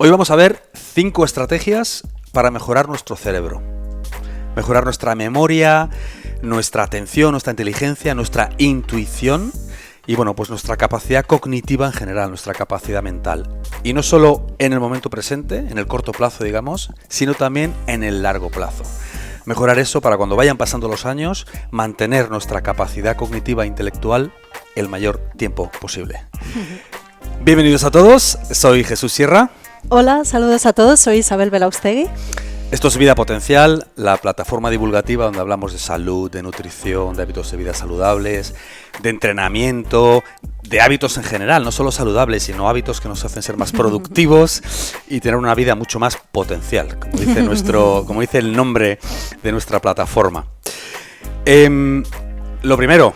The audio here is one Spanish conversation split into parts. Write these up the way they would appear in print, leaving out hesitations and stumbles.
Hoy vamos a ver 5 estrategias para mejorar nuestro cerebro. Mejorar nuestra memoria, nuestra atención, nuestra inteligencia, nuestra intuición y bueno, pues nuestra capacidad cognitiva en general, nuestra capacidad mental. Y no solo en el momento presente, en el corto plazo, digamos, sino también en el largo plazo. Mejorar eso para cuando vayan pasando los años, mantener nuestra capacidad cognitiva e intelectual el mayor tiempo posible. Bienvenidos a todos, soy Jesús Sierra. Hola, saludos a todos, soy Isabel Belaustegui. Esto es Vida Potencial, la plataforma divulgativa donde hablamos de salud, de nutrición, de hábitos de vida saludables, de entrenamiento, de hábitos en general, no solo saludables, sino hábitos que nos hacen ser más productivos y tener una vida mucho más potencial, como dice el nombre de nuestra plataforma. Lo primero,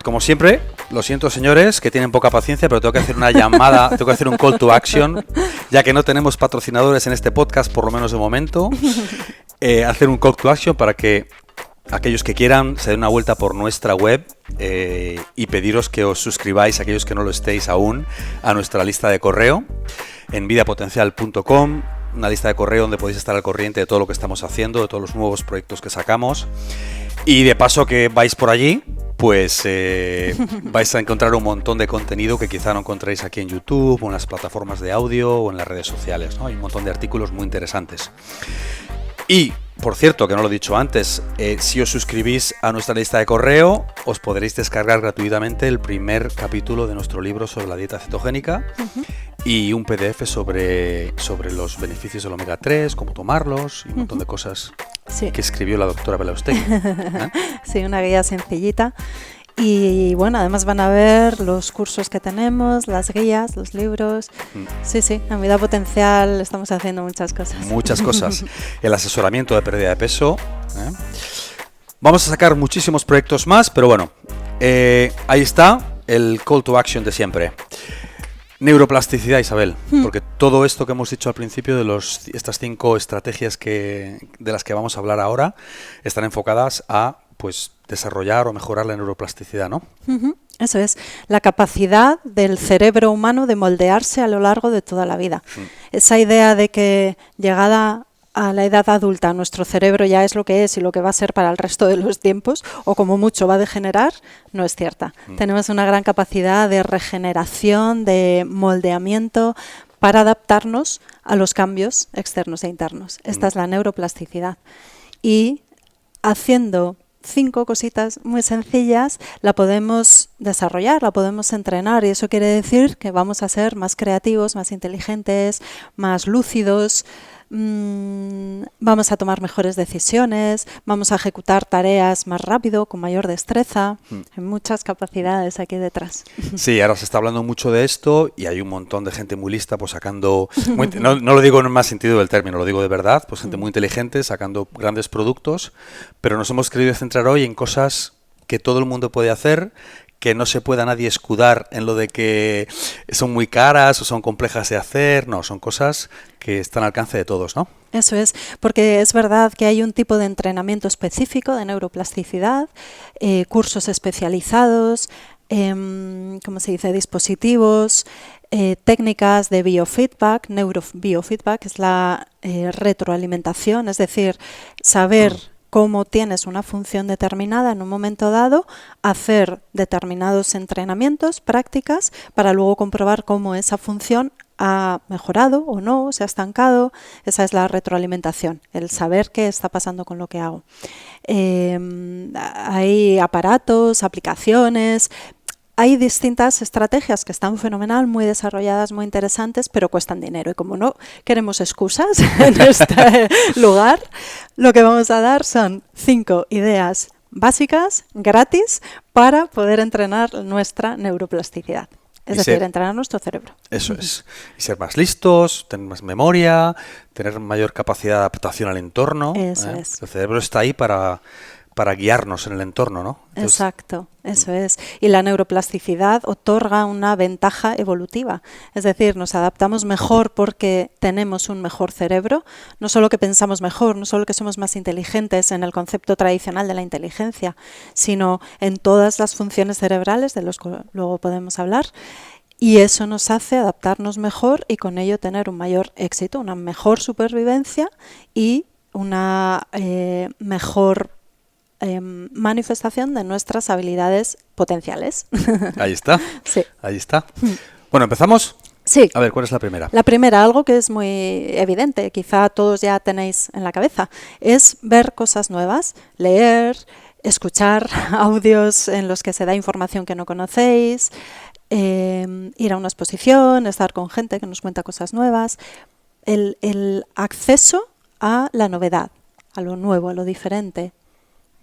como siempre, lo siento señores que tienen poca paciencia, pero tengo que hacer una llamada, tengo que hacer un call to action, ya que no tenemos patrocinadores en este podcast, por lo menos de momento. Hacer un call to action para que aquellos que quieran se den una vuelta por nuestra web y pediros que os suscribáis, aquellos que no lo estéis aún, a nuestra lista de correo en vidapotencial.com, una lista de correo donde podéis estar al corriente de todo lo que estamos haciendo, de todos los nuevos proyectos que sacamos. Y de paso que vais por allí, pues vais a encontrar un montón de contenido que quizá no encontréis aquí en YouTube o en las plataformas de audio o en las redes sociales, ¿no? Hay un montón de artículos muy interesantes. Y, por cierto, que no lo he dicho antes, si os suscribís a nuestra lista de correo, os podréis descargar gratuitamente el primer capítulo de nuestro libro sobre la dieta cetogénica y un PDF sobre los beneficios del omega 3, cómo tomarlos y un montón de cosas que escribió la doctora Belaustegui. Sí, una guía sencillita. Y bueno, además van a ver los cursos que tenemos, las guías, los libros. Sí, en Vida Potencial estamos haciendo muchas cosas. Muchas cosas. El asesoramiento de pérdida de peso. Vamos a sacar muchísimos proyectos más, pero bueno, ahí está el call to action de siempre. Neuroplasticidad, Isabel, porque todo esto que hemos dicho al principio de estas 5 estrategias de las que vamos a hablar ahora están enfocadas a pues desarrollar o mejorar la neuroplasticidad, ¿no? Eso es, la capacidad del cerebro humano de moldearse a lo largo de toda la vida. Esa idea de que llegada a la edad adulta nuestro cerebro ya es lo que es y lo que va a ser para el resto de los tiempos, o como mucho va a degenerar, no es cierta. Tenemos una gran capacidad de regeneración, de moldeamiento para adaptarnos a los cambios externos e internos. Esta es la neuroplasticidad. Y haciendo 5 cositas muy sencillas, la podemos desarrollar, la podemos entrenar, y eso quiere decir que vamos a ser más creativos, más inteligentes, más lúcidos, vamos a tomar mejores decisiones, vamos a ejecutar tareas más rápido, con mayor destreza. Hay muchas capacidades aquí detrás. Sí, ahora se está hablando mucho de esto y hay un montón de gente muy lista pues sacando, no lo digo en el más sentido del término, lo digo de verdad, pues gente muy inteligente sacando grandes productos, pero nos hemos querido centrar hoy en cosas que todo el mundo puede hacer, que no se pueda nadie escudar en lo de que son muy caras o son complejas de hacer. No, son cosas que están al alcance de todos, ¿no? Eso es, porque es verdad que hay un tipo de entrenamiento específico de neuroplasticidad, cursos especializados, ¿cómo se dice?, dispositivos, técnicas de biofeedback. Neurobiofeedback es la retroalimentación, es decir, saber cómo tienes una función determinada en un momento dado, hacer determinados entrenamientos, prácticas, para luego comprobar cómo esa función ha mejorado o no, se ha estancado. Esa es la retroalimentación, el saber qué está pasando con lo que hago. Hay aparatos, aplicaciones. Hay distintas estrategias que están fenomenal, muy desarrolladas, muy interesantes, pero cuestan dinero. Y como no queremos excusas en este lugar, lo que vamos a dar son 5 ideas básicas, gratis, para poder entrenar nuestra neuroplasticidad. Es decir, entrenar nuestro cerebro. Eso es. Y ser más listos, tener más memoria, tener mayor capacidad de adaptación al entorno. Eso es. El cerebro está ahí para guiarnos en el entorno, ¿no? Entonces, exacto, eso es. Y la neuroplasticidad otorga una ventaja evolutiva. Es decir, nos adaptamos mejor porque tenemos un mejor cerebro. No solo que pensamos mejor, no solo que somos más inteligentes en el concepto tradicional de la inteligencia, sino en todas las funciones cerebrales, de los que luego podemos hablar. Y eso nos hace adaptarnos mejor y con ello tener un mayor éxito, una mejor supervivencia y una mejor manifestación de nuestras habilidades potenciales. Ahí está. Sí. Ahí está. Bueno, ¿empezamos? Sí. A ver, ¿cuál es la primera? La primera, algo que es muy evidente, quizá todos ya tenéis en la cabeza, es ver cosas nuevas, leer, escuchar audios en los que se da información que no conocéis, ir a una exposición, estar con gente que nos cuenta cosas nuevas, el acceso a la novedad, a lo nuevo, a lo diferente.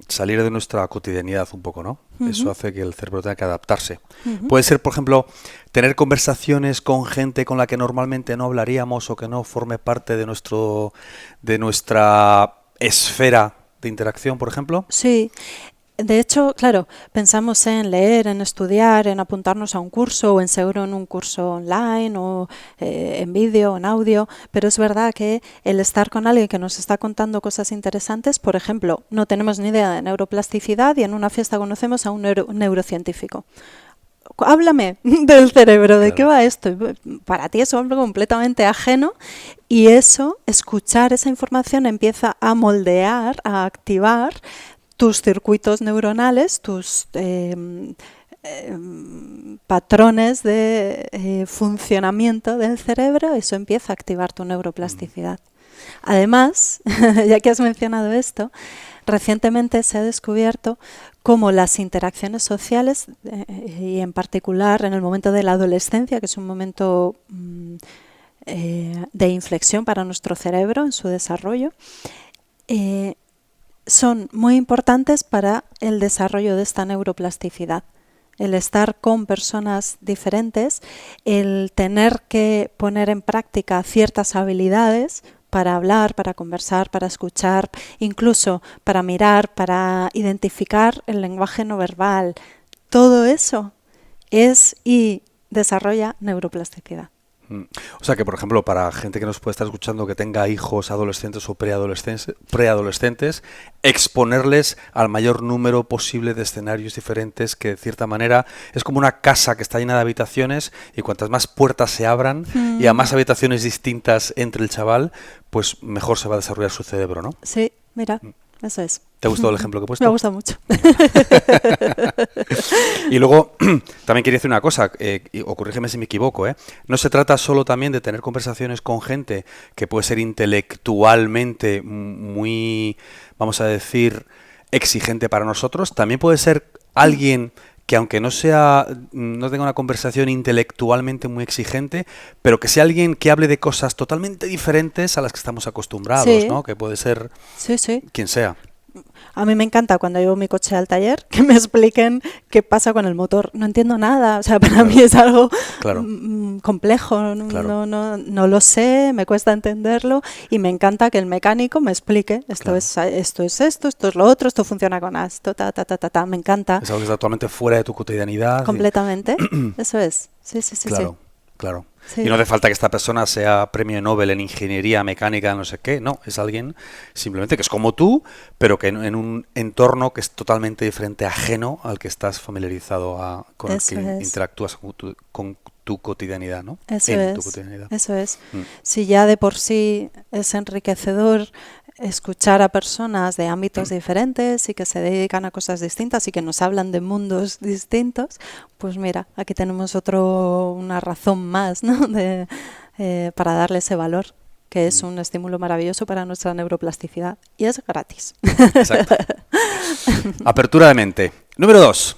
Salir de nuestra cotidianidad un poco, ¿no? Eso hace que el cerebro tenga que adaptarse. Ujú. Puede ser, por ejemplo, tener conversaciones con gente con la que normalmente no hablaríamos o que no forme parte de nuestra esfera de interacción, por ejemplo. Sí. De hecho, claro, pensamos en leer, en estudiar, en apuntarnos a un curso o en seguro en un curso online o en vídeo, en audio, pero es verdad que el estar con alguien que nos está contando cosas interesantes, por ejemplo, no tenemos ni idea de neuroplasticidad y en una fiesta conocemos a un neurocientífico. Háblame del cerebro, ¿de qué va esto? Para ti es algo completamente ajeno y eso, escuchar esa información empieza a moldear, a activar tus circuitos neuronales, tus patrones de funcionamiento del cerebro, eso empieza a activar tu neuroplasticidad. Además, ya que has mencionado esto, recientemente se ha descubierto cómo las interacciones sociales, y en particular en el momento de la adolescencia, que es un momento de inflexión para nuestro cerebro en su desarrollo, son muy importantes para el desarrollo de esta neuroplasticidad. El estar con personas diferentes, el tener que poner en práctica ciertas habilidades para hablar, para conversar, para escuchar, incluso para mirar, para identificar el lenguaje no verbal. Todo eso es y desarrolla neuroplasticidad. O sea que, por ejemplo, para gente que nos puede estar escuchando que tenga hijos adolescentes o preadolescentes, exponerles al mayor número posible de escenarios diferentes, que de cierta manera es como una casa que está llena de habitaciones y cuantas más puertas se abran y a más habitaciones distintas entre el chaval, pues mejor se va a desarrollar su cerebro, ¿no? Sí, mira, eso es. ¿Te ha gustado el ejemplo que he puesto? Me gusta mucho. Y luego, también quería decir una cosa, o corrígeme si me equivoco, no se trata solo también de tener conversaciones con gente que puede ser intelectualmente muy, vamos a decir, exigente para nosotros, también puede ser alguien que aunque no tenga una conversación intelectualmente muy exigente, pero que sea alguien que hable de cosas totalmente diferentes a las que estamos acostumbrados, Sí. ¿no? Que puede ser Sí. quien sea. A mí me encanta cuando llevo mi coche al taller que me expliquen qué pasa con el motor. No entiendo nada, o sea, para mí es algo complejo, Claro. no lo sé, me cuesta entenderlo y me encanta que el mecánico me explique esto es lo otro, esto funciona con esto, me encanta. Es algo que está totalmente fuera de tu cotidianidad. Completamente, eso es. Sí. Claro. Sí. Y no hace falta que esta persona sea premio Nobel en ingeniería mecánica, no sé qué. No, es alguien simplemente que es como tú, pero que en un entorno que es totalmente diferente, ajeno al que estás familiarizado con el que interactúas con tu cotidianidad, ¿no? Tu cotidianidad. Eso es. Si ya de por sí es enriquecedor escuchar a personas de ámbitos diferentes y que se dedican a cosas distintas y que nos hablan de mundos distintos, pues mira, aquí tenemos una razón más, ¿no? Para darle ese valor, que es un estímulo maravilloso para nuestra neuroplasticidad y es gratis. Exacto. Apertura de mente. Número 2.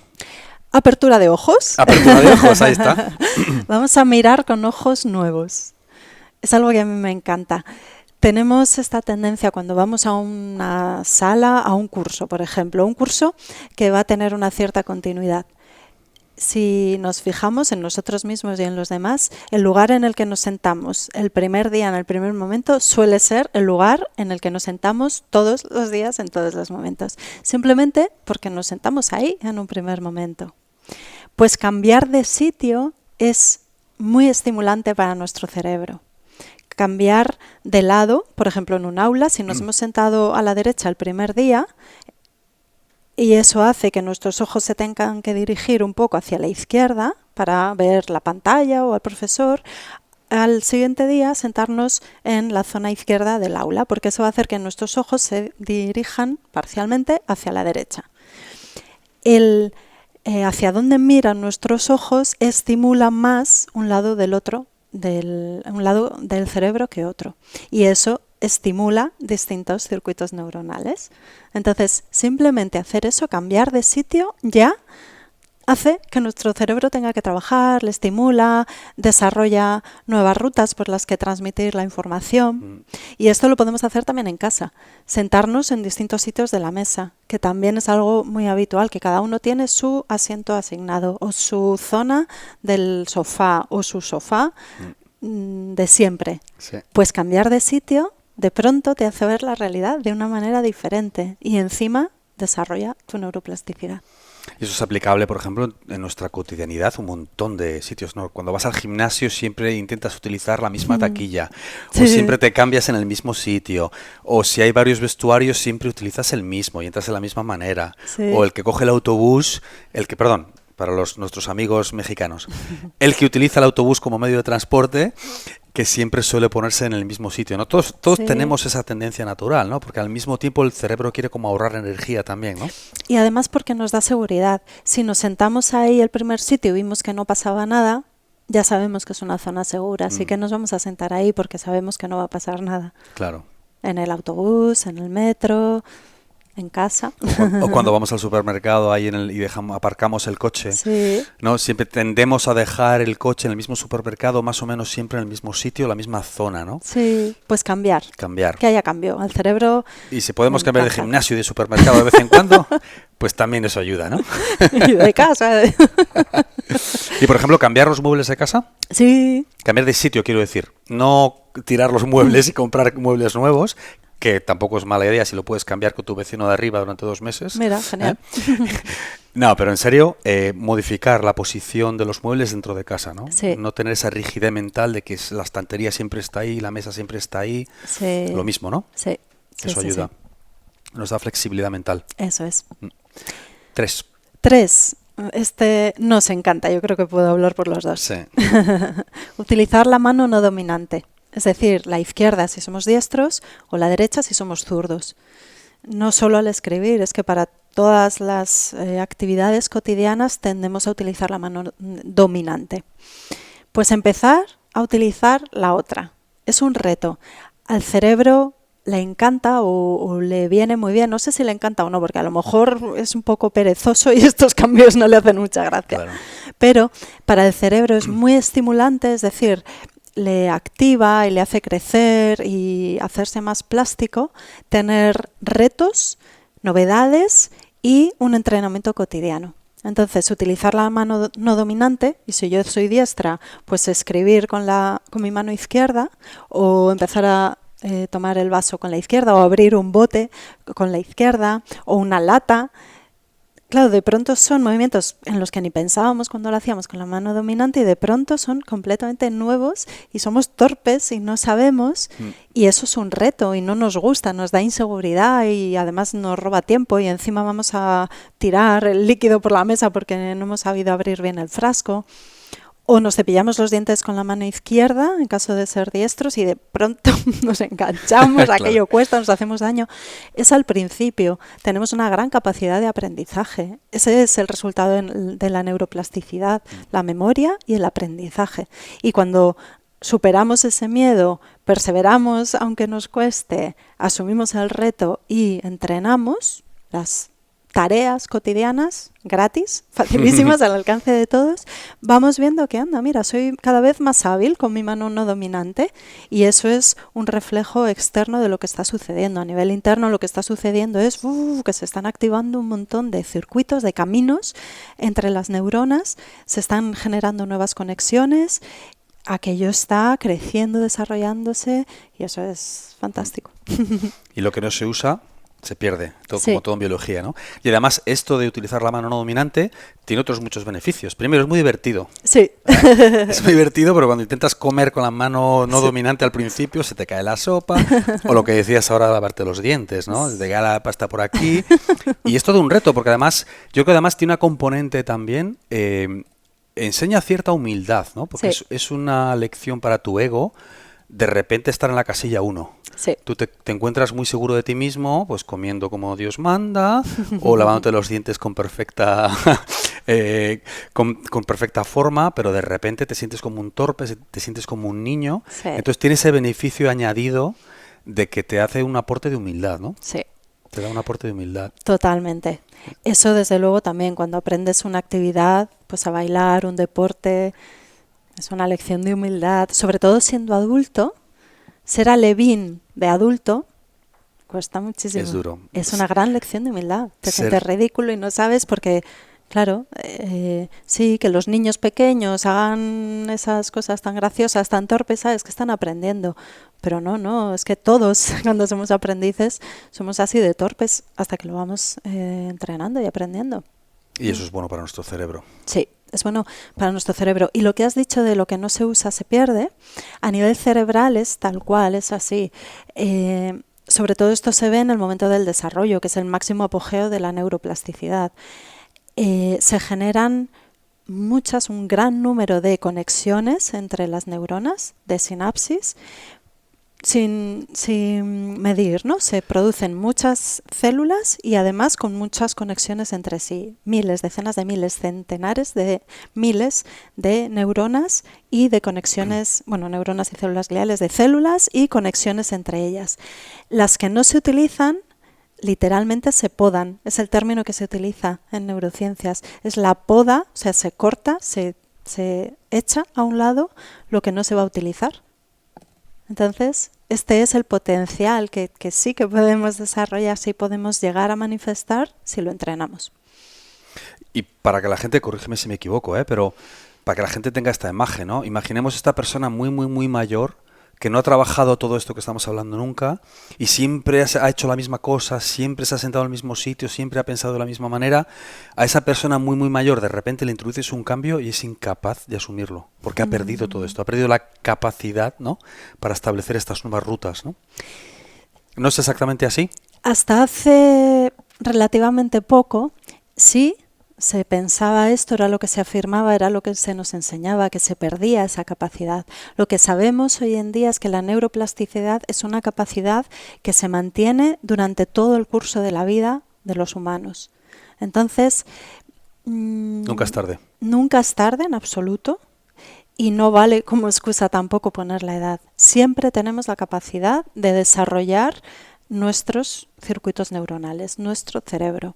Apertura de ojos. Apertura de ojos, ahí está. Vamos a mirar con ojos nuevos. Es algo que a mí me encanta. Tenemos esta tendencia cuando vamos a una sala, a un curso, por ejemplo, un curso que va a tener una cierta continuidad. Si nos fijamos en nosotros mismos y en los demás, el lugar en el que nos sentamos el primer día, en el primer momento, suele ser el lugar en el que nos sentamos todos los días, en todos los momentos. Simplemente porque nos sentamos ahí en un primer momento. Pues cambiar de sitio es muy estimulante para nuestro cerebro. Cambiar de lado, por ejemplo en un aula, si nos hemos sentado a la derecha el primer día, Y eso hace que nuestros ojos se tengan que dirigir un poco hacia la izquierda para ver la pantalla o al profesor. Al siguiente día sentarnos en la zona izquierda del aula, porque eso va a hacer que nuestros ojos se dirijan parcialmente hacia la derecha. Hacia dónde miran nuestros ojos estimula más un lado del cerebro que otro. Y eso estimula distintos circuitos neuronales. Entonces, simplemente hacer eso, cambiar de sitio, ya hace que nuestro cerebro tenga que trabajar, le estimula, desarrolla nuevas rutas por las que transmitir la información. Y esto lo podemos hacer también en casa, sentarnos en distintos sitios de la mesa, que también es algo muy habitual, que cada uno tiene su asiento asignado o su zona del sofá o su sofá de siempre. Sí. Pues cambiar de sitio de pronto te hace ver la realidad de una manera diferente y encima desarrolla tu neuroplasticidad. Y eso es aplicable, por ejemplo, en nuestra cotidianidad, un montón de sitios, ¿no? Cuando vas al gimnasio siempre intentas utilizar la misma taquilla, Sí. o siempre te cambias en el mismo sitio, o si hay varios vestuarios siempre utilizas el mismo y entras de la misma manera, Sí. o el que coge el autobús, para nuestros amigos mexicanos, el que utiliza el autobús como medio de transporte, que siempre suele ponerse en el mismo sitio, ¿no? Todos Sí. tenemos esa tendencia natural, ¿no? Porque al mismo tiempo el cerebro quiere como ahorrar energía también, ¿no? Y además porque nos da seguridad. Si nos sentamos ahí el primer sitio y vimos que no pasaba nada, ya sabemos que es una zona segura, así que nos vamos a sentar ahí porque sabemos que no va a pasar nada. Claro. En el autobús, en el metro, en casa. O cuando vamos al supermercado ahí y aparcamos el coche, Sí. ¿no? Siempre tendemos a dejar el coche en el mismo supermercado, más o menos siempre en el mismo sitio, la misma zona, ¿no? Sí, pues cambiar. Cambiar. Que haya cambio. Al cerebro Y si podemos me cambiar de encanta. gimnasio y de supermercado de vez en cuando, pues también eso ayuda, ¿no? Y de casa. Y por ejemplo, cambiar los muebles de casa, Sí. cambiar de sitio, quiero decir, no tirar los muebles y comprar muebles nuevos, que tampoco es mala idea si lo puedes cambiar con tu vecino de arriba durante 2 meses. Mira, genial. No, pero en serio, modificar la posición de los muebles dentro de casa, ¿no? Sí. No tener esa rigidez mental de que la estantería siempre está ahí, la mesa siempre está ahí. Sí. Lo mismo, ¿no? Sí. Sí, Eso sí, ayuda. sí. Nos da flexibilidad mental. Eso es. 3. 3. Este nos encanta, yo creo que puedo hablar por los dos. Sí. Utilizar la mano no dominante, es decir, la izquierda si somos diestros o la derecha si somos zurdos. No solo al escribir, es que para todas las actividades cotidianas tendemos a utilizar la mano dominante. Pues empezar a utilizar la otra. Es un reto. Al cerebro le encanta o le viene muy bien, no sé si le encanta o no, porque a lo mejor es un poco perezoso y estos cambios no le hacen mucha gracia. Claro. Pero para el cerebro es muy estimulante, es decir, le activa y le hace crecer y hacerse más plástico, tener retos, novedades y un entrenamiento cotidiano. Entonces, utilizar la mano no dominante, y si yo soy diestra, pues escribir con mi mano izquierda o empezar a tomar el vaso con la izquierda o abrir un bote con la izquierda o una lata. Claro, de pronto son movimientos en los que ni pensábamos cuando lo hacíamos con la mano dominante y de pronto son completamente nuevos y somos torpes y no sabemos y eso es un reto y no nos gusta, nos da inseguridad y además nos roba tiempo y encima vamos a tirar el líquido por la mesa porque no hemos sabido abrir bien el frasco. O nos cepillamos los dientes con la mano izquierda, en caso de ser diestros, y de pronto nos enganchamos, Claro. aquello cuesta, nos hacemos daño. Es al principio, tenemos una gran capacidad de aprendizaje. Ese es el resultado de la neuroplasticidad, la memoria y el aprendizaje. Y cuando superamos ese miedo, perseveramos aunque nos cueste, asumimos el reto y entrenamos las tareas cotidianas gratis, facilísimas, al alcance de todos, vamos viendo que anda, mira, soy cada vez más hábil con mi mano no dominante y eso es un reflejo externo de lo que está sucediendo. A nivel interno lo que está sucediendo es que se están activando un montón de circuitos, de caminos entre las neuronas, se están generando nuevas conexiones, aquello está creciendo, desarrollándose y eso es fantástico. Y lo que no se usa, Se pierde, Sí. como todo en biología, ¿no? Y además, esto de utilizar la mano no dominante tiene otros muchos beneficios. Primero, es muy divertido. Sí. Es muy divertido, pero cuando intentas comer con la mano no Sí. dominante al principio, se te cae la sopa, o lo que decías ahora, lavarte los dientes, ¿no? Te cae la pasta por aquí. Y es todo un reto, porque además, yo creo que además tiene una componente también, enseña cierta humildad, ¿no? Porque Sí. es una lección para tu ego, de repente estar en la casilla 1. Sí. Tú te encuentras muy seguro de ti mismo, pues comiendo como Dios manda, o lavándote los dientes con perfecta, con perfecta forma, pero de repente te sientes como un torpe, te sientes como un niño. Sí. Entonces tiene ese beneficio añadido de que te hace un aporte de humildad, ¿no? Sí. Te da un aporte de humildad. Totalmente. Eso desde luego también cuando aprendes una actividad, pues a bailar, un deporte, es una lección de humildad, sobre todo siendo adulto. Ser alevín de adulto cuesta muchísimo. Es duro. Es una gran lección de humildad. Te Ser- sientes ridículo y no sabes porque, claro, sí, que los niños pequeños hagan esas cosas tan graciosas, tan torpes, sabes que están aprendiendo. Pero no, es que todos cuando somos aprendices somos así de torpes hasta que lo vamos entrenando y aprendiendo. Y eso es bueno para nuestro cerebro. Sí, es bueno para nuestro cerebro. Y lo que has dicho de lo que no se usa se pierde, a nivel cerebral es tal cual, es así. Sobre todo esto se ve en el momento del desarrollo, que es el máximo apogeo de la neuroplasticidad. Se generan un gran número de conexiones entre las neuronas, de sinapsis, sin medir, ¿no? Se producen muchas células y además con muchas conexiones entre sí. Miles, decenas de miles, centenares de miles de neuronas y de conexiones, bueno, neuronas y células gliales, de células y conexiones entre ellas. Las que no se utilizan literalmente se podan, es el término que se utiliza en neurociencias. Es la poda, o sea, se corta, se echa a un lado lo que no se va a utilizar. Entonces, este es el potencial que sí que podemos desarrollar, sí podemos llegar a manifestar si lo entrenamos. Y para que la gente, corrígeme si me equivoco, pero para que la gente tenga esta imagen, ¿no? Imaginemos esta persona muy, muy, muy mayor que no ha trabajado todo esto que estamos hablando nunca y siempre ha hecho la misma cosa, siempre se ha sentado en el mismo sitio, siempre ha pensado de la misma manera. A esa persona muy, muy mayor de repente le introduces un cambio y es incapaz de asumirlo, porque ha perdido todo esto, ha perdido la capacidad, ¿no?, para establecer estas nuevas rutas, ¿no? ¿No es exactamente así? Hasta hace relativamente poco, sí, se pensaba esto, era lo que se afirmaba, era lo que se nos enseñaba, que se perdía esa capacidad. Lo que sabemos hoy en día es que la neuroplasticidad es una capacidad que se mantiene durante todo el curso de la vida de los humanos. Entonces, Nunca es tarde. Nunca es tarde en absoluto y no vale como excusa tampoco poner la edad. Siempre tenemos la capacidad de desarrollar nuestros circuitos neuronales, nuestro cerebro.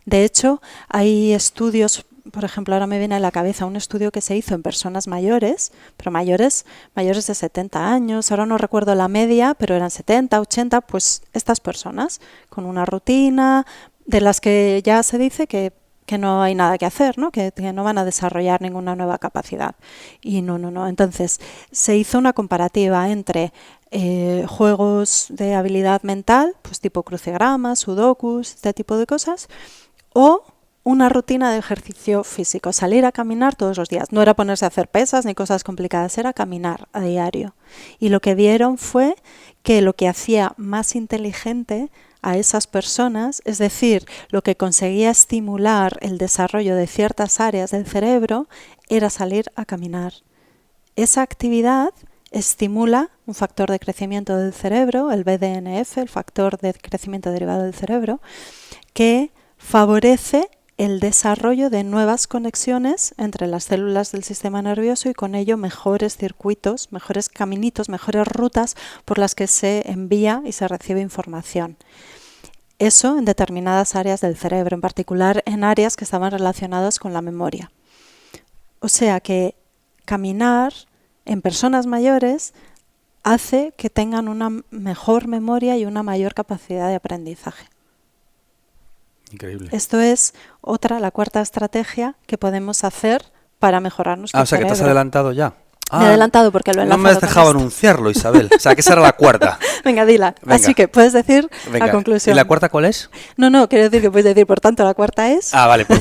De hecho, hay estudios, por ejemplo, ahora me viene a la cabeza un estudio que se hizo en personas mayores, pero mayores de 70 años, ahora no recuerdo la media, pero eran 70, 80, pues estas personas con una rutina de las que ya se dice que no hay nada que hacer, ¿no? Que no van a desarrollar ninguna nueva capacidad. Y no. Entonces, se hizo una comparativa entre juegos de habilidad mental, pues tipo crucigramas, sudokus, este tipo de cosas, o una rutina de ejercicio físico, salir a caminar todos los días. No era ponerse a hacer pesas ni cosas complicadas, era caminar a diario. Y lo que vieron fue que lo que hacía más inteligente a esas personas, es decir, lo que conseguía estimular el desarrollo de ciertas áreas del cerebro, era salir a caminar. Esa actividad estimula un factor de crecimiento del cerebro, el BDNF, el factor de crecimiento derivado del cerebro, que favorece el desarrollo de nuevas conexiones entre las células del sistema nervioso y con ello mejores circuitos, mejores caminitos, mejores rutas por las que se envía y se recibe información. Eso en determinadas áreas del cerebro, en particular en áreas que estaban relacionadas con la memoria. O sea que caminar en personas mayores hace que tengan una mejor memoria y una mayor capacidad de aprendizaje. Increíble. Esto es la cuarta estrategia que podemos hacer para mejorar nuestro cerebro. O sea, que te has adelantado ya. Me he adelantado porque lo he No me has dejado esto. anunciarlo, Isabel. O sea, que esa era la cuarta. Venga, dila. Venga. Así que puedes decir Venga. la conclusión. ¿Y la cuarta cuál es? No, quiero decir que puedes decir, por tanto, la cuarta es Ah, vale. O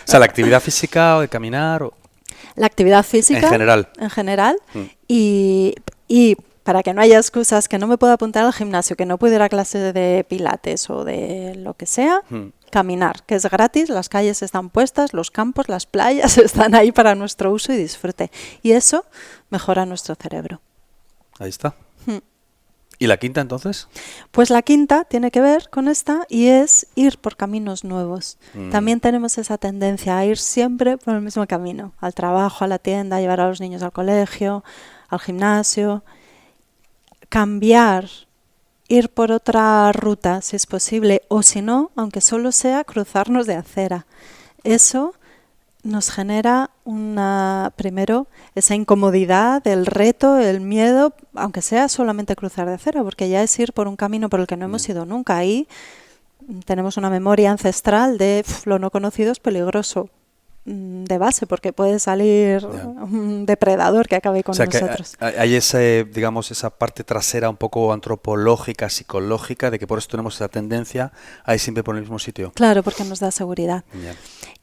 sea, la actividad física o de caminar. la actividad física. En general. En general. Mm. Y para que no haya excusas, que no me pueda apuntar al gimnasio, que no puedo ir a clase de pilates o de lo que sea, caminar, que es gratis, las calles están puestas, los campos, las playas están ahí para nuestro uso y disfrute. Y eso mejora nuestro cerebro. Ahí está. ¿Y la quinta entonces? Pues la quinta tiene que ver con esta y es ir por caminos nuevos. También tenemos esa tendencia a ir siempre por el mismo camino, al trabajo, a la tienda, a llevar a los niños al colegio, al gimnasio. Cambiar, ir por otra ruta si es posible, o si no, aunque solo sea cruzarnos de acera. Eso nos genera primero esa incomodidad, el reto, el miedo, aunque sea solamente cruzar de acera, porque ya es ir por un camino por el que no hemos ido nunca. Ahí tenemos una memoria ancestral de lo no conocido es peligroso de base, porque puede salir un depredador que acabe con nosotros. Que hay digamos, esa parte trasera un poco antropológica, psicológica, de que por eso tenemos esa tendencia a ir siempre por el mismo sitio. Claro, porque nos da seguridad. Yeah.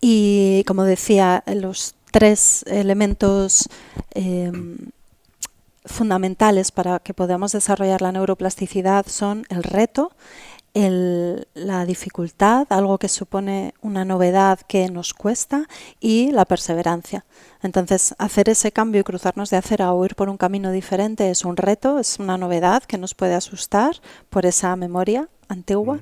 Y como decía, los 3 elementos fundamentales para que podamos desarrollar la neuroplasticidad son el reto, la dificultad, algo que supone una novedad que nos cuesta, y la perseverancia. Entonces, hacer ese cambio y cruzarnos de acera o ir por un camino diferente es un reto, es una novedad que nos puede asustar por esa memoria antigua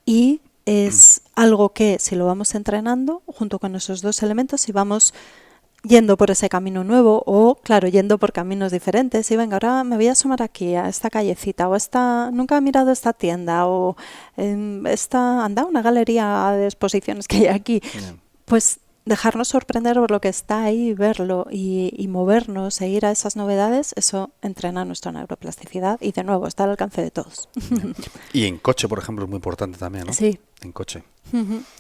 y es algo que, si lo vamos entrenando junto con esos 2 elementos y vamos yendo por ese camino nuevo o, claro, yendo por caminos diferentes y venga, ahora me voy a asomar aquí a esta callecita o nunca he mirado esta tienda o una galería de exposiciones que hay aquí. Pues dejarnos sorprender por lo que está ahí, verlo y movernos e ir a esas novedades, eso entrena nuestra neuroplasticidad y de nuevo está al alcance de todos. Y en coche, por ejemplo, es muy importante también, ¿no? Sí. En coche.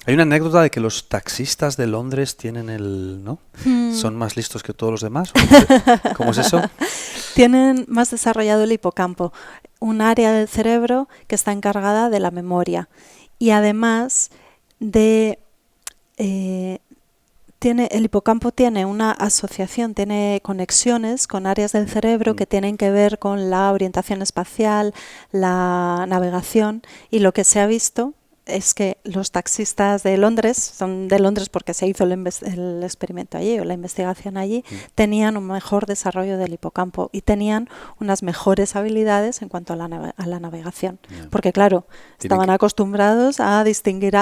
Hay una anécdota de que los taxistas de Londres tienen ¿no? ¿Son más listos que todos los demás? ¿Cómo es eso? Tienen más desarrollado el hipocampo, un área del cerebro que está encargada de la memoria y además el hipocampo tiene una asociación, tiene conexiones con áreas del cerebro que tienen que ver con la orientación espacial, la navegación, y lo que se ha visto es que los taxistas de Londres, son de Londres porque se hizo el experimento allí o la investigación allí, tenían un mejor desarrollo del hipocampo y tenían unas mejores habilidades en cuanto a la navegación. Porque claro, estaban acostumbrados a distinguir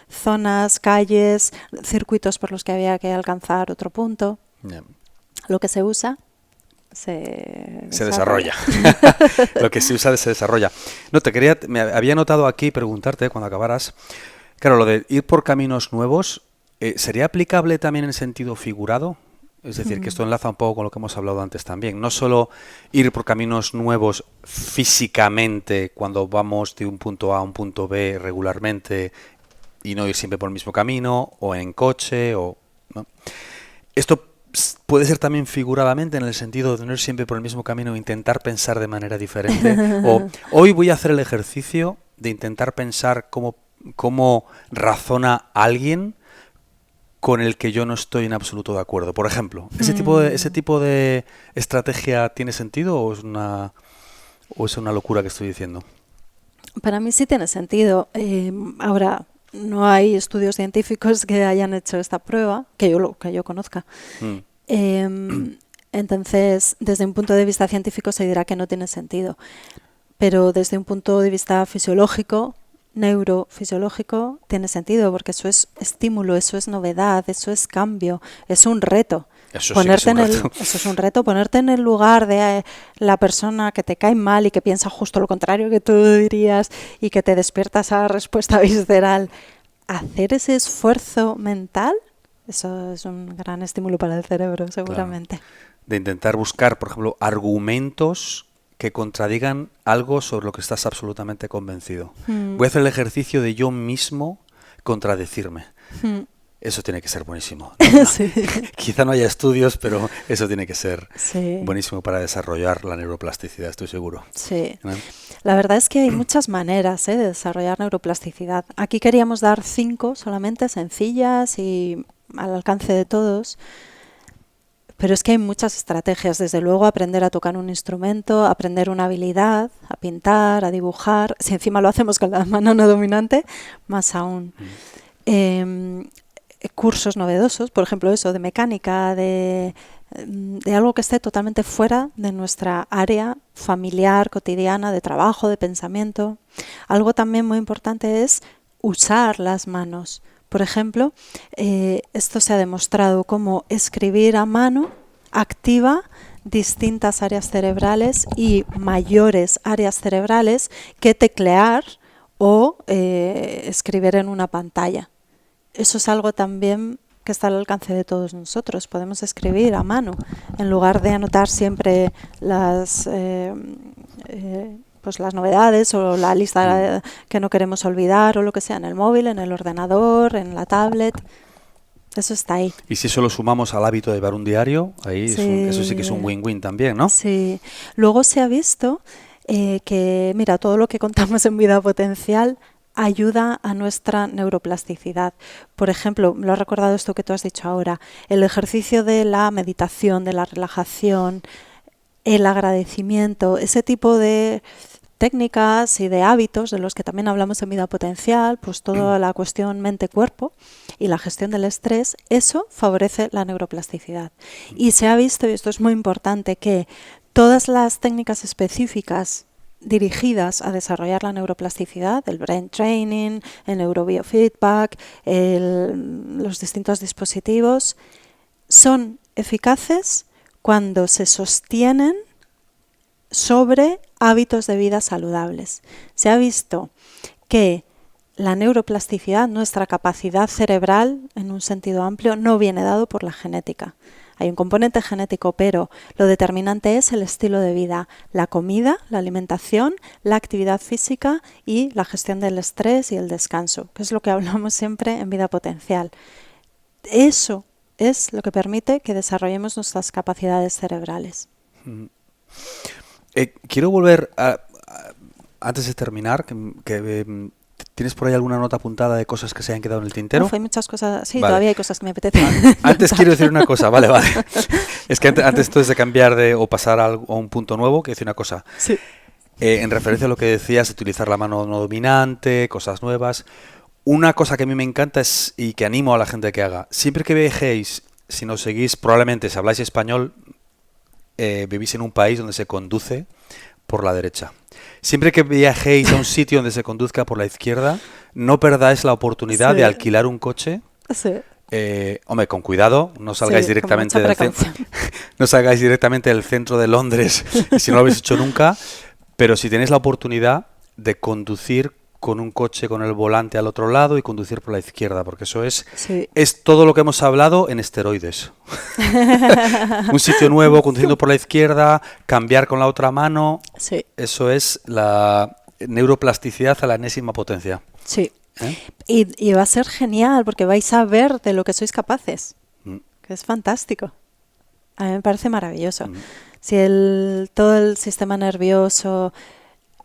zonas, calles, circuitos por los que había que alcanzar otro punto. Lo que se usa se desarrolla. Lo que se usa se desarrolla. No, me había notado aquí preguntarte cuando acabaras, claro, lo de ir por caminos nuevos, ¿sería aplicable también en sentido figurado? Es decir, que esto enlaza un poco con lo que hemos hablado antes también. No solo ir por caminos nuevos físicamente cuando vamos de un punto A a un punto B regularmente y no ir siempre por el mismo camino o en coche ¿no? Esto puede ser también figuradamente en el sentido de no ir siempre por el mismo camino e intentar pensar de manera diferente. O hoy voy a hacer el ejercicio de intentar pensar cómo razona alguien con el que yo no estoy en absoluto de acuerdo. Por ejemplo, ¿ese tipo de estrategia tiene sentido o es una locura que estoy diciendo? Para mí sí tiene sentido. Ahora, no hay estudios científicos que hayan hecho esta prueba, que yo conozca. Entonces, desde un punto de vista científico se dirá que no tiene sentido. Pero desde un punto de vista fisiológico, neurofisiológico, tiene sentido, porque eso es estímulo, eso es novedad, eso es cambio, es un reto. Eso es un reto. Ponerte en el lugar de la persona que te cae mal y que piensa justo lo contrario que tú dirías y que te despierta esa respuesta visceral. Hacer ese esfuerzo mental, eso es un gran estímulo para el cerebro, seguramente. Claro. De intentar buscar, por ejemplo, argumentos que contradigan algo sobre lo que estás absolutamente convencido. Voy a hacer el ejercicio de yo mismo contradecirme. Eso tiene que ser buenísimo. No, Sí. quizá no haya estudios, pero eso tiene que ser Sí. buenísimo para desarrollar la neuroplasticidad, estoy seguro. Sí. ¿No? La verdad es que hay muchas maneras de desarrollar neuroplasticidad. Aquí queríamos dar 5 solamente, sencillas y al alcance de todos. Pero es que hay muchas estrategias, desde luego aprender a tocar un instrumento, aprender una habilidad, a pintar, a dibujar. Si encima lo hacemos con la mano no dominante, más aún. Cursos novedosos, por ejemplo eso, de mecánica, de algo que esté totalmente fuera de nuestra área familiar, cotidiana, de trabajo, de pensamiento. Algo también muy importante es usar las manos. Por ejemplo, esto se ha demostrado como escribir a mano activa distintas áreas cerebrales y mayores áreas cerebrales que teclear o escribir en una pantalla. Eso es algo también que está al alcance de todos nosotros. Podemos escribir a mano en lugar de anotar siempre las novedades o la lista que no queremos olvidar o lo que sea en el móvil, en el ordenador, en la tablet. Eso está ahí. Y si eso lo sumamos al hábito de llevar un diario, ahí Sí. eso sí que es un win-win también, ¿no? Sí. Luego se ha visto que, mira, todo lo que contamos en Vida Potencial ayuda a nuestra neuroplasticidad. Por ejemplo, lo has recordado esto que tú has dicho ahora, el ejercicio de la meditación, de la relajación, el agradecimiento, ese tipo de técnicas y de hábitos de los que también hablamos en Vida Potencial, pues toda la cuestión mente-cuerpo y la gestión del estrés, eso favorece la neuroplasticidad. Y se ha visto, y esto es muy importante, que todas las técnicas específicas dirigidas a desarrollar la neuroplasticidad, el brain training, el neurobiofeedback, los distintos dispositivos, son eficaces cuando se sostienen sobre hábitos de vida saludables. Se ha visto que la neuroplasticidad, nuestra capacidad cerebral, en un sentido amplio, no viene dado por la genética. Hay un componente genético, pero lo determinante es el estilo de vida, la comida, la alimentación, la actividad física y la gestión del estrés y el descanso, que es lo que hablamos siempre en Vida Potencial. Eso es lo que permite que desarrollemos nuestras capacidades cerebrales. Quiero volver antes de terminar, que ¿tienes por ahí alguna nota apuntada de cosas que se hayan quedado en el tintero? Hay muchas cosas, sí, vale. Todavía hay cosas que me apetecen. Antes quiero decir una cosa, vale. Es que antes de cambiar o pasar a un punto nuevo, quiero decir una cosa. Sí. En referencia a lo que decías, utilizar la mano no dominante, cosas nuevas. Una cosa que a mí me encanta es, y que animo a la gente que haga, siempre que viajéis, si nos seguís, probablemente si habláis español, vivís en un país donde se conduce por la derecha. Siempre que viajéis a un sitio donde se conduzca por la izquierda, no perdáis la oportunidad de alquilar un coche. Sí. Hombre, con cuidado, no salgáis directamente no salgáis directamente del centro de Londres si no lo habéis hecho nunca, pero si tenéis la oportunidad de conducir con un coche con el volante al otro lado y conducir por la izquierda, porque eso es todo lo que hemos hablado en esteroides. Un sitio nuevo, conduciendo por la izquierda, cambiar con la otra mano, eso es la neuroplasticidad a la enésima potencia. Sí. Y va a ser genial porque vais a ver de lo que sois capaces, que es fantástico. A mí me parece maravilloso. Si todo el sistema nervioso,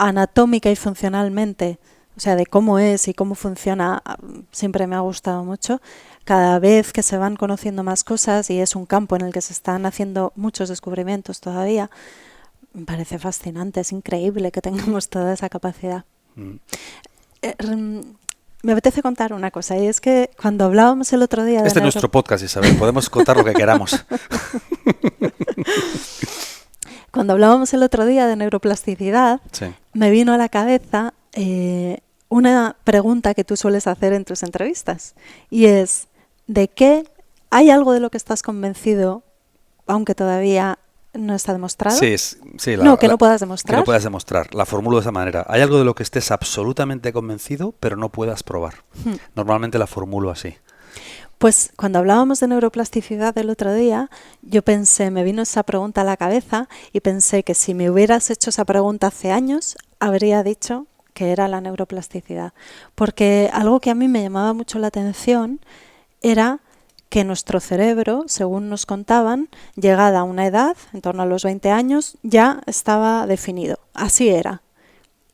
anatómica y funcionalmente, o sea, de cómo es y cómo funciona, siempre me ha gustado mucho. Cada vez que se van conociendo más cosas y es un campo en el que se están haciendo muchos descubrimientos todavía, me parece fascinante, es increíble que tengamos toda esa capacidad. Me apetece contar una cosa, y es que cuando hablábamos el otro día... Este es nuestro podcast, Isabel, podemos contar lo que queramos. Cuando hablábamos el otro día de neuroplasticidad, me vino a la cabeza una pregunta que tú sueles hacer en tus entrevistas, y es, ¿de qué hay algo de lo que estás convencido, aunque todavía no está demostrado? Que no puedas demostrar. Que no puedas demostrar. La formulo de esa manera. Hay algo de lo que estés absolutamente convencido, pero no puedas probar. Normalmente la formulo así. Pues cuando hablábamos de neuroplasticidad el otro día, me vino esa pregunta a la cabeza y pensé que si me hubieras hecho esa pregunta hace años, habría dicho que era la neuroplasticidad. Porque algo que a mí me llamaba mucho la atención era que nuestro cerebro, según nos contaban, llegada a una edad, en torno a los 20 años, ya estaba definido. Así era.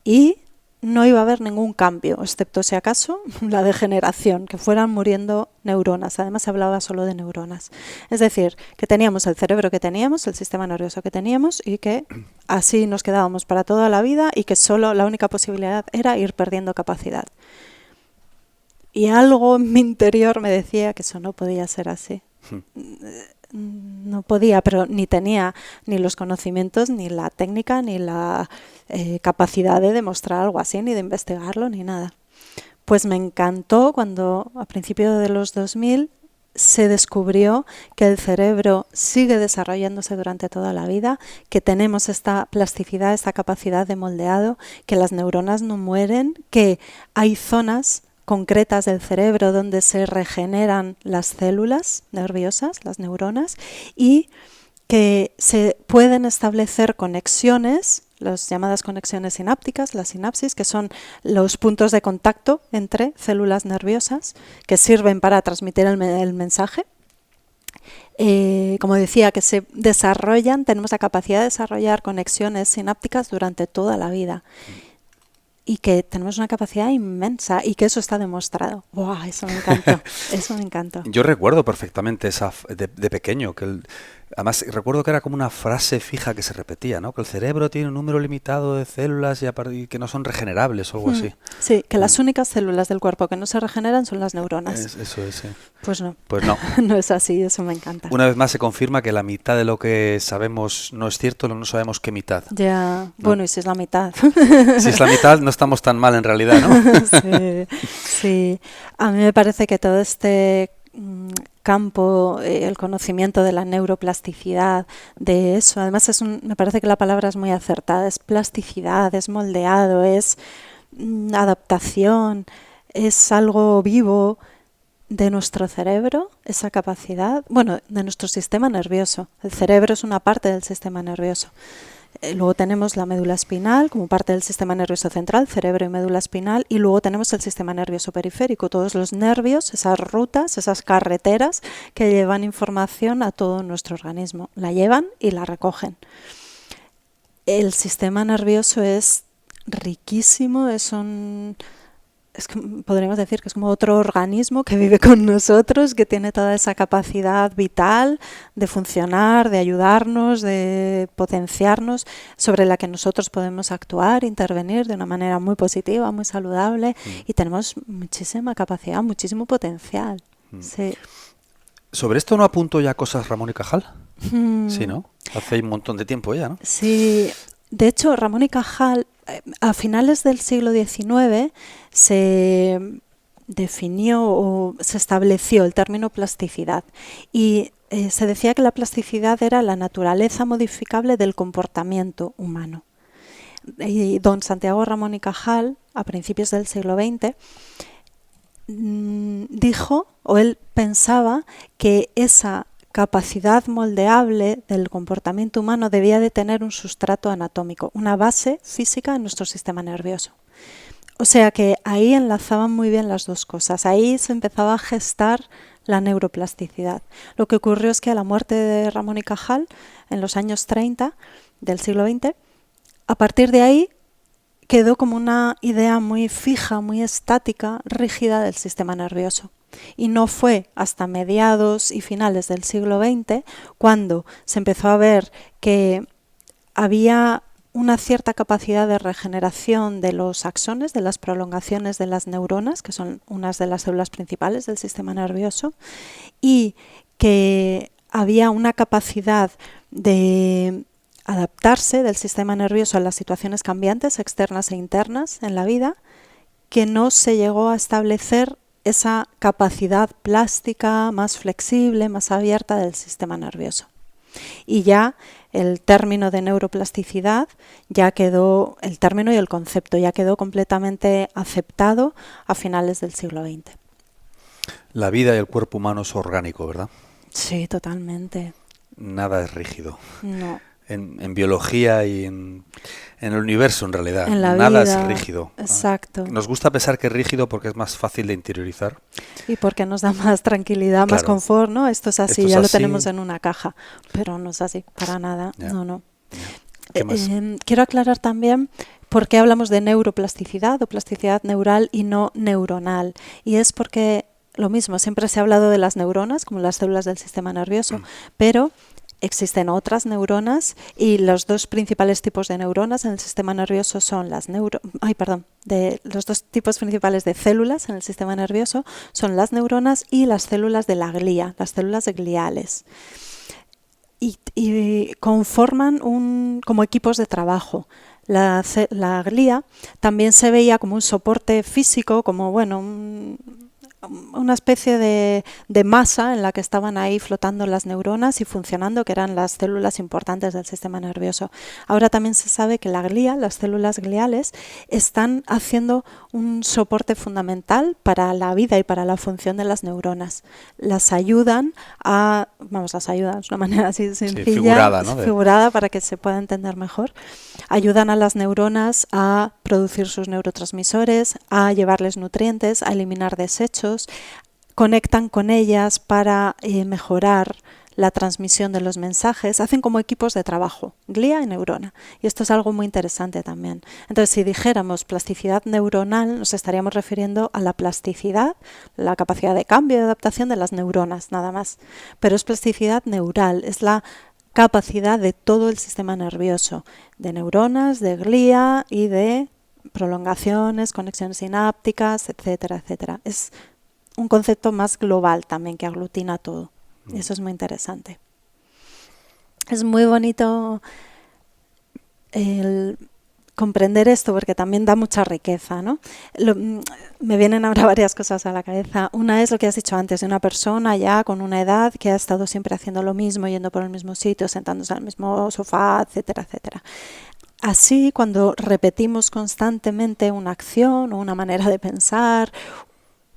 Y no iba a haber ningún cambio, excepto si acaso la degeneración, que fueran muriendo neuronas. Además se hablaba solo de neuronas. Es decir, que teníamos el cerebro que teníamos, el sistema nervioso que teníamos, y que así nos quedábamos para toda la vida y que solo la única posibilidad era ir perdiendo capacidad. Y algo en mi interior me decía que eso no podía ser así. No podía, pero ni tenía ni los conocimientos, ni la técnica, ni la capacidad de demostrar algo así, ni de investigarlo, ni nada. Pues me encantó cuando a principios de los 2000 se descubrió que el cerebro sigue desarrollándose durante toda la vida, que tenemos esta plasticidad, esta capacidad de moldeado, que las neuronas no mueren, que hay zonas concretas del cerebro donde se regeneran las células nerviosas, las neuronas, y que se pueden establecer conexiones, las llamadas conexiones sinápticas, las sinapsis, que son los puntos de contacto entre células nerviosas que sirven para transmitir el mensaje. Como decía, que se desarrollan, tenemos la capacidad de desarrollar conexiones sinápticas durante toda la vida. Y que tenemos una capacidad inmensa y que eso está demostrado. ¡Buah! Eso me encantó. Eso me encantó. Yo recuerdo perfectamente esa de pequeño, además recuerdo que era como una frase fija que se repetía, ¿no? Que el cerebro tiene un número limitado de células y que no son regenerables o algo así. Sí, que las únicas células del cuerpo que no se regeneran son las neuronas. Eso es, sí. Pues no. Pues no. No es así, eso me encanta. Una vez más se confirma que la mitad de lo que sabemos no es cierto, no sabemos qué mitad. Ya, ¿no? Bueno, y si es la mitad. Si es la mitad, no estamos tan mal en realidad, ¿no? Sí. A mí me parece que todo este campo, el conocimiento de la neuroplasticidad, de eso, además me parece que la palabra es muy acertada, es plasticidad, es moldeado, es adaptación, es algo vivo de nuestro cerebro, esa capacidad, bueno, de nuestro sistema nervioso. El cerebro es una parte del sistema nervioso. Luego tenemos la médula espinal como parte del sistema nervioso central, cerebro y médula espinal, y luego tenemos el sistema nervioso periférico, todos los nervios, esas rutas, esas carreteras que llevan información a todo nuestro organismo. La llevan y la recogen. El sistema nervioso es riquísimo, podríamos decir que es como otro organismo que vive con nosotros, que tiene toda esa capacidad vital de funcionar, de ayudarnos, de potenciarnos, sobre la que nosotros podemos actuar, intervenir de una manera muy positiva, muy saludable, y tenemos muchísima capacidad, muchísimo potencial. Sí. ¿Sobre esto no apuntó ya cosas Ramón y Cajal? Sí, ¿no? Hace un montón de tiempo ya, ¿no? Sí. De hecho, Ramón y Cajal, a finales del siglo XIX, se definió o se estableció el término plasticidad y se decía que la plasticidad era la naturaleza modificable del comportamiento humano. Y don Santiago Ramón y Cajal, a principios del siglo XX, dijo, o él pensaba, que esa capacidad moldeable del comportamiento humano debía de tener un sustrato anatómico, una base física en nuestro sistema nervioso. O sea que ahí enlazaban muy bien las dos cosas, ahí se empezaba a gestar la neuroplasticidad. Lo que ocurrió es que a la muerte de Ramón y Cajal, en los años 30 del siglo XX, a partir de ahí quedó como una idea muy fija, muy estática, rígida del sistema nervioso. Y no fue hasta mediados y finales del siglo XX cuando se empezó a ver que había una cierta capacidad de regeneración de los axones, de las prolongaciones de las neuronas, que son unas de las células principales del sistema nervioso, y que había una capacidad de adaptarse del sistema nervioso a las situaciones cambiantes, externas e internas en la vida, que no se llegó a establecer esa capacidad plástica más flexible, más abierta del sistema nervioso. Y ya el término de neuroplasticidad ya quedó, el término y el concepto ya quedó completamente aceptado a finales del siglo XX. La vida y el cuerpo humano es orgánico, ¿verdad? Sí, totalmente. Nada es rígido. No. En biología y en En el universo, en realidad. En la Nada vida, es rígido. exacto. Nos gusta pensar que es rígido porque es más fácil de interiorizar. Y porque nos da más tranquilidad, más Claro. confort, ¿no? Esto es así, Esto es ya lo así. tenemos en una caja, pero no es así, para nada, Ya. no. Ya. ¿Qué más? Quiero aclarar también por qué hablamos de neuroplasticidad o plasticidad neural y no neuronal. Y es porque, lo mismo, siempre se ha hablado de las neuronas como las células del sistema nervioso, pero existen otras neuronas y los dos principales tipos de neuronas en el sistema nervioso son los dos tipos principales de células en el sistema nervioso son las neuronas y las células de la glía, las células gliales. Y conforman como equipos de trabajo. La glía también se veía como un soporte físico, como una especie de masa en la que estaban ahí flotando las neuronas y funcionando, que eran las células importantes del sistema nervioso. Ahora también se sabe que la glía, las células gliales, están haciendo un soporte fundamental para la vida y para la función de las neuronas. Las ayudan, es una manera así sencilla, figurada, ¿no? figurada para que se pueda entender mejor. Ayudan a las neuronas a producir sus neurotransmisores, a llevarles nutrientes, a eliminar desechos, conectan con ellas para mejorar la transmisión de los mensajes, hacen como equipos de trabajo, glía y neurona. Y esto es algo muy interesante también. Entonces, si dijéramos plasticidad neuronal, nos estaríamos refiriendo a la plasticidad, la capacidad de cambio y de adaptación de las neuronas, nada más. Pero es plasticidad neural, es la capacidad de todo el sistema nervioso, de neuronas, de glía y de prolongaciones, conexiones sinápticas, etcétera, etcétera. Es un concepto más global también que aglutina todo. Y eso es muy interesante. Es muy bonito el comprender esto porque también da mucha riqueza, ¿no? Me vienen ahora varias cosas a la cabeza. Una es lo que has dicho antes, de una persona ya con una edad que ha estado siempre haciendo lo mismo, yendo por el mismo sitio, sentándose al mismo sofá, etcétera, etcétera. Así, cuando repetimos constantemente una acción o una manera de pensar,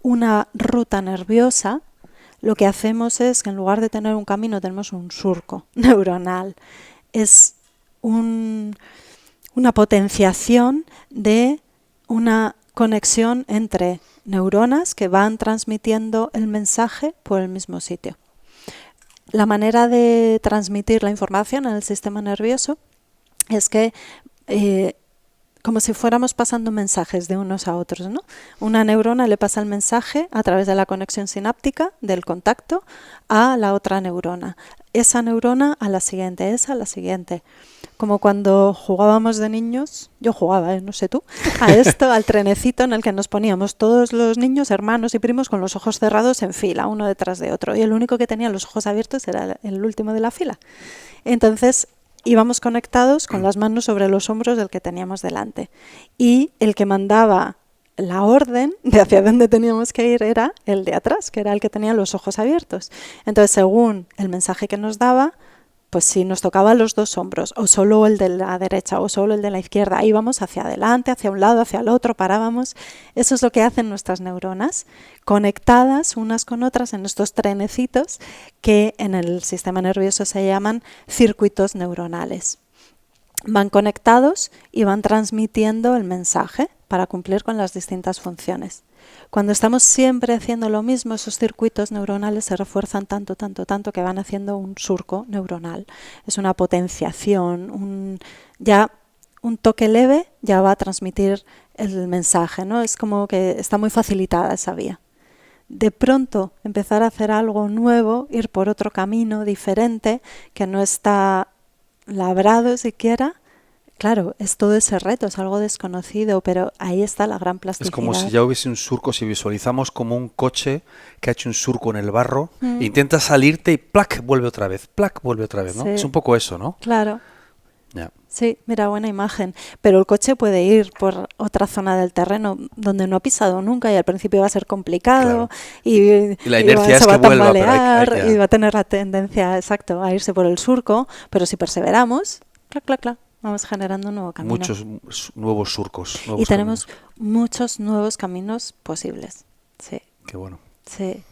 una ruta nerviosa, lo que hacemos es que en lugar de tener un camino tenemos un surco neuronal. Es una potenciación de una conexión entre neuronas que van transmitiendo el mensaje por el mismo sitio. La manera de transmitir la información en el sistema nervioso es que como si fuéramos pasando mensajes de unos a otros, ¿no? Una neurona le pasa el mensaje a través de la conexión sináptica, del contacto, a la otra neurona. Esa neurona a la siguiente, esa a la siguiente. Como cuando jugábamos de niños, yo jugaba, no sé tú, a esto, al trenecito en el que nos poníamos todos los niños, hermanos y primos con los ojos cerrados en fila, uno detrás de otro. Y el único que tenía los ojos abiertos era el último de la fila. Entonces, íbamos conectados con las manos sobre los hombros del que teníamos delante. Y el que mandaba la orden de hacia dónde teníamos que ir era el de atrás, que era el que tenía los ojos abiertos. Entonces, según el mensaje que nos daba, pues si nos tocaba los dos hombros, o solo el de la derecha, o solo el de la izquierda, íbamos hacia adelante, hacia un lado, hacia el otro, parábamos. Eso es lo que hacen nuestras neuronas, conectadas unas con otras en estos trenecitos que en el sistema nervioso se llaman circuitos neuronales. Van conectados y van transmitiendo el mensaje para cumplir con las distintas funciones. Cuando estamos siempre haciendo lo mismo, esos circuitos neuronales se refuerzan tanto que van haciendo un surco neuronal. Es una potenciación, un toque leve ya va a transmitir el mensaje, ¿no? Es como que está muy facilitada esa vía. De pronto empezar a hacer algo nuevo, ir por otro camino diferente, que no está labrado siquiera. Claro, es todo ese reto, es algo desconocido, pero ahí está la gran plasticidad. Es como si ya hubiese un surco, si visualizamos como un coche que ha hecho un surco en el barro, intenta salirte y ¡plac! Vuelve otra vez, ¿no? Sí. Es un poco eso, ¿no? Claro. Ya. Sí, mira, buena imagen. Pero el coche puede ir por otra zona del terreno donde no ha pisado nunca y al principio va a ser complicado. Claro. Y la inercia es se va que a vuelva, tambalear pero y va a tener la tendencia, exacto, a irse por el surco. Pero si perseveramos, clac, clac, clac, vamos generando un nuevo camino. Muchos nuevos surcos. Y tenemos muchos nuevos caminos posibles. Sí. Qué bueno. Sí.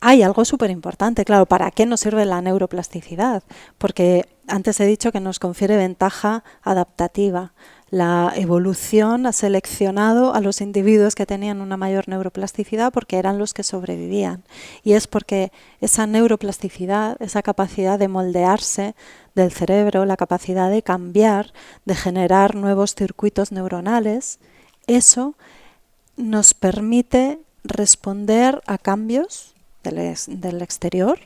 Hay algo súper importante, claro, ¿para qué nos sirve la neuroplasticidad? Porque antes he dicho que nos confiere ventaja adaptativa. La evolución ha seleccionado a los individuos que tenían una mayor neuroplasticidad porque eran los que sobrevivían. Y es porque esa neuroplasticidad, esa capacidad de moldearse del cerebro, la capacidad de cambiar, de generar nuevos circuitos neuronales, eso nos permite responder a cambios del exterior.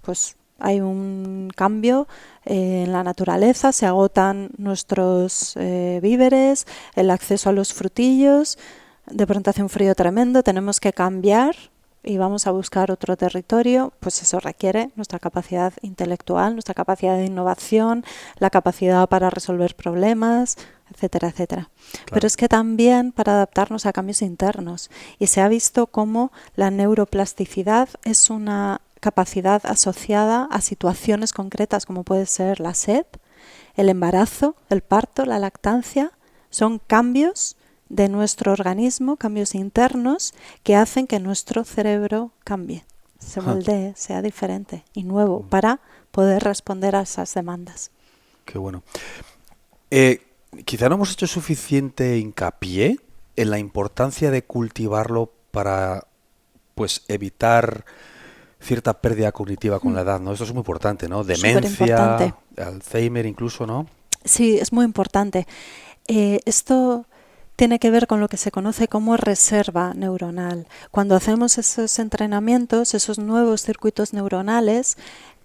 Pues hay un cambio en la naturaleza, se agotan nuestros víveres, el acceso a los frutillos, de pronto hace un frío tremendo, tenemos que cambiar y vamos a buscar otro territorio, pues eso requiere nuestra capacidad intelectual, nuestra capacidad de innovación, la capacidad para resolver problemas, etcétera, etcétera. Claro. Pero es que también para adaptarnos a cambios internos, y se ha visto cómo la neuroplasticidad es una capacidad asociada a situaciones concretas como puede ser la sed, el embarazo, el parto, la lactancia. Son cambios de nuestro organismo, cambios internos que hacen que nuestro cerebro cambie, se moldee, sea diferente y nuevo para poder responder a esas demandas. Qué bueno. Quizá no hemos hecho suficiente hincapié en la importancia de cultivarlo para pues evitar cierta pérdida cognitiva con la edad, ¿no? Esto es muy importante, ¿no? Demencia, Alzheimer incluso, ¿no? Sí, es muy importante. Esto tiene que ver con lo que se conoce como reserva neuronal. Cuando hacemos esos entrenamientos, esos nuevos circuitos neuronales,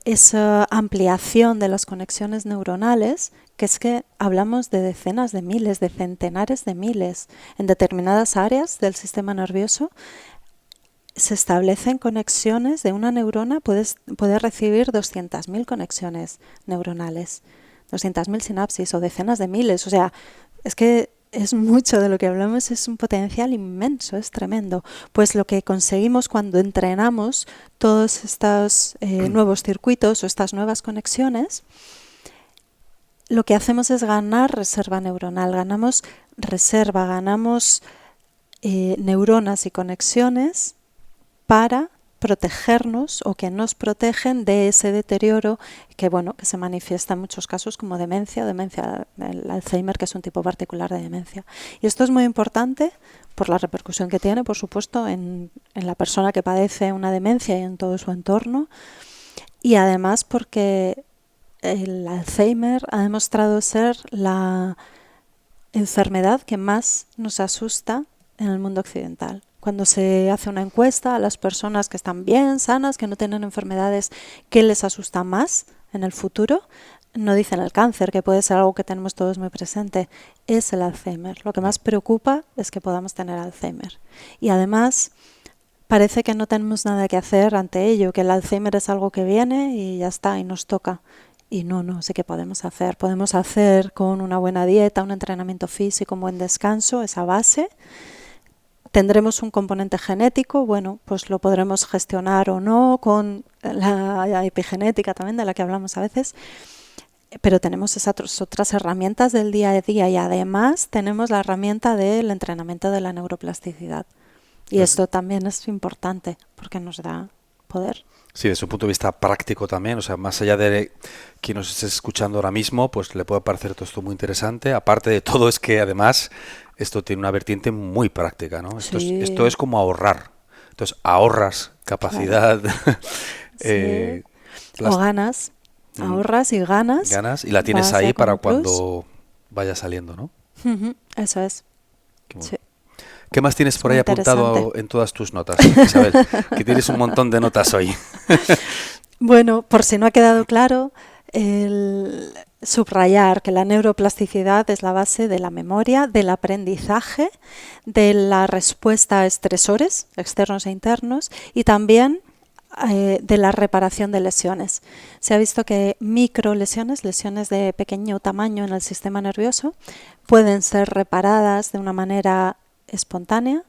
esa ampliación de las conexiones neuronales, que es que hablamos de decenas de miles, de centenares de miles, en determinadas áreas del sistema nervioso, se establecen conexiones de una neurona, puede recibir 200.000 conexiones neuronales, 200.000 sinapsis o decenas de miles. O sea, es que es mucho de lo que hablamos, es un potencial inmenso, es tremendo. Pues lo que conseguimos cuando entrenamos todos estos nuevos circuitos o estas nuevas conexiones, lo que hacemos es ganar reserva neuronal, ganamos reserva, ganamos neuronas y conexiones para protegernos o que nos protegen de ese deterioro que, bueno, que se manifiesta en muchos casos como demencia del Alzheimer, que es un tipo particular de demencia. Y esto es muy importante por la repercusión que tiene, por supuesto, en la persona que padece una demencia y en todo su entorno, y además porque el Alzheimer ha demostrado ser la enfermedad que más nos asusta en el mundo occidental. Cuando se hace una encuesta a las personas que están bien sanas, que no tienen enfermedades, ¿qué les asusta más en el futuro? No dicen el cáncer, que puede ser algo que tenemos todos muy presente, es el Alzheimer. Lo que más preocupa es que podamos tener Alzheimer. Y además parece que no tenemos nada que hacer ante ello, que el Alzheimer es algo que viene y ya está, y nos toca. Y no sé qué podemos hacer. Podemos hacer con una buena dieta, un entrenamiento físico, un buen descanso, esa base. Tendremos un componente genético, bueno, pues lo podremos gestionar o no con la epigenética también, de la que hablamos a veces, pero tenemos esas otras herramientas del día a día y además tenemos la herramienta del entrenamiento de la neuroplasticidad. Y esto también es importante porque nos da poder. Sí, desde un punto de vista práctico también, o sea, más allá de quien nos esté escuchando ahora mismo, pues le puede parecer todo esto muy interesante. Aparte de todo, es que además esto tiene una vertiente muy práctica, ¿no? Esto es como ahorrar. Entonces, ahorras capacidad. Claro. O ganas, ahorras y ganas. Ganas y la tienes ahí para cuando vaya saliendo, ¿no? Eso es. Sí. ¿Qué más tienes por ahí apuntado en todas tus notas, Isabel? Que tienes un montón de notas hoy. Bueno, por si no ha quedado claro, subrayar que la neuroplasticidad es la base de la memoria, del aprendizaje, de la respuesta a estresores externos e internos y también de la reparación de lesiones. Se ha visto que microlesiones, lesiones de pequeño tamaño en el sistema nervioso, pueden ser reparadas de una manera espontánea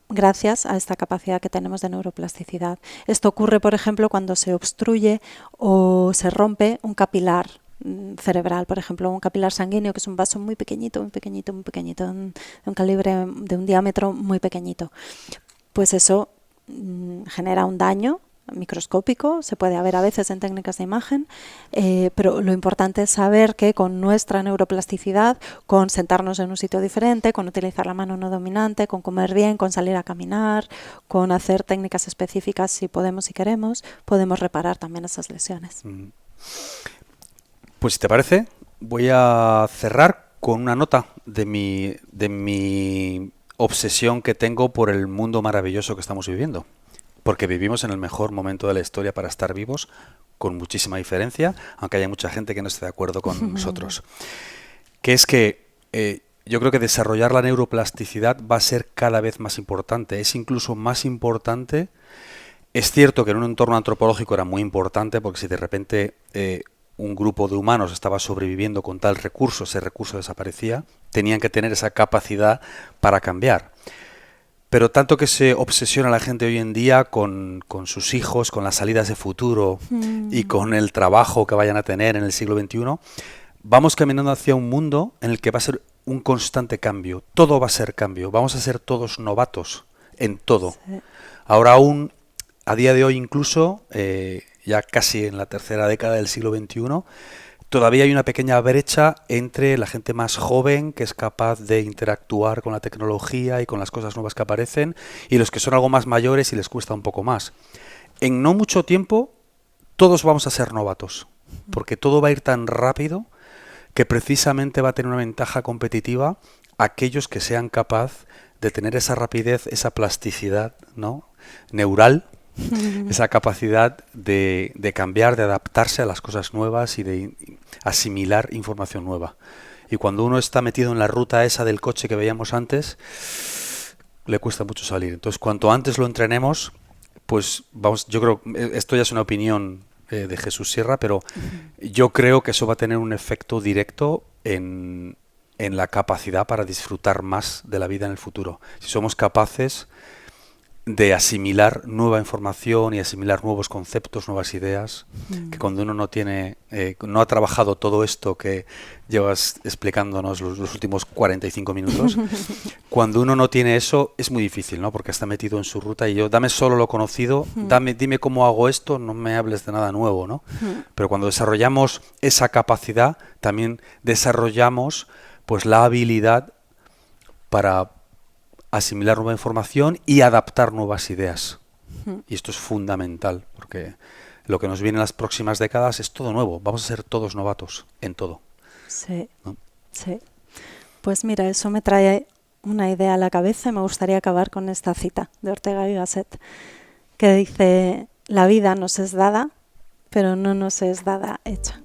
gracias a esta capacidad que tenemos de neuroplasticidad. Esto ocurre, por ejemplo, cuando se obstruye o se rompe un capilar cerebral, por ejemplo, un capilar sanguíneo, que es un vaso muy pequeñito, de un calibre, de un diámetro muy pequeñito. Pues eso genera un daño microscópico, se puede ver a veces en técnicas de imagen, pero lo importante es saber que con nuestra neuroplasticidad, con sentarnos en un sitio diferente, con utilizar la mano no dominante, con comer bien, con salir a caminar, con hacer técnicas específicas si podemos y queremos, podemos reparar también esas lesiones. Pues si te parece, voy a cerrar con una nota de mi obsesión que tengo por el mundo maravilloso que estamos viviendo. Porque vivimos en el mejor momento de la historia para estar vivos, con muchísima diferencia, aunque haya mucha gente que no esté de acuerdo con nosotros. Que es que yo creo que desarrollar la neuroplasticidad va a ser cada vez más importante. Es incluso más importante. Es cierto que en un entorno antropológico era muy importante, porque si de repente un grupo de humanos estaba sobreviviendo con tal recurso, ese recurso desaparecía, tenían que tener esa capacidad para cambiar. Pero tanto que se obsesiona la gente hoy en día con sus hijos, con las salidas de futuro y con el trabajo que vayan a tener en el siglo XXI, vamos caminando hacia un mundo en el que va a ser un constante cambio. Todo va a ser cambio. Vamos a ser todos novatos en todo. Sí. Ahora aún, a día de hoy incluso, ya casi en la tercera década del siglo XXI, todavía hay una pequeña brecha entre la gente más joven que es capaz de interactuar con la tecnología y con las cosas nuevas que aparecen y los que son algo más mayores y les cuesta un poco más. En no mucho tiempo todos vamos a ser novatos, porque todo va a ir tan rápido que precisamente va a tener una ventaja competitiva aquellos que sean capaz de tener esa rapidez, esa plasticidad, ¿no?, neural, esa capacidad de cambiar, de adaptarse a las cosas nuevas y de asimilar información nueva. Y cuando uno está metido en la ruta esa del coche que veíamos antes, le cuesta mucho salir. Entonces, cuanto antes lo entrenemos, pues vamos, yo creo, esto ya es una opinión de Jesús Sierra, pero yo creo que eso va a tener un efecto directo en la capacidad para disfrutar más de la vida en el futuro. Si somos capaces de asimilar nueva información y asimilar nuevos conceptos, nuevas ideas, que cuando uno no tiene, no ha trabajado todo esto que llevas explicándonos los últimos 45 minutos, cuando uno no tiene eso es muy difícil, ¿no? Porque está metido en su ruta y dame solo lo conocido, dime cómo hago esto, no me hables de nada nuevo, ¿no? Pero cuando desarrollamos esa capacidad, también desarrollamos pues la habilidad para asimilar nueva información y adaptar nuevas ideas. Y esto es fundamental, porque lo que nos viene en las próximas décadas es todo nuevo. Vamos a ser todos novatos en todo. Sí, ¿no? Sí. Pues mira, eso me trae una idea a la cabeza y me gustaría acabar con esta cita de Ortega y Gasset, que dice: la vida nos es dada, pero no nos es dada hecha.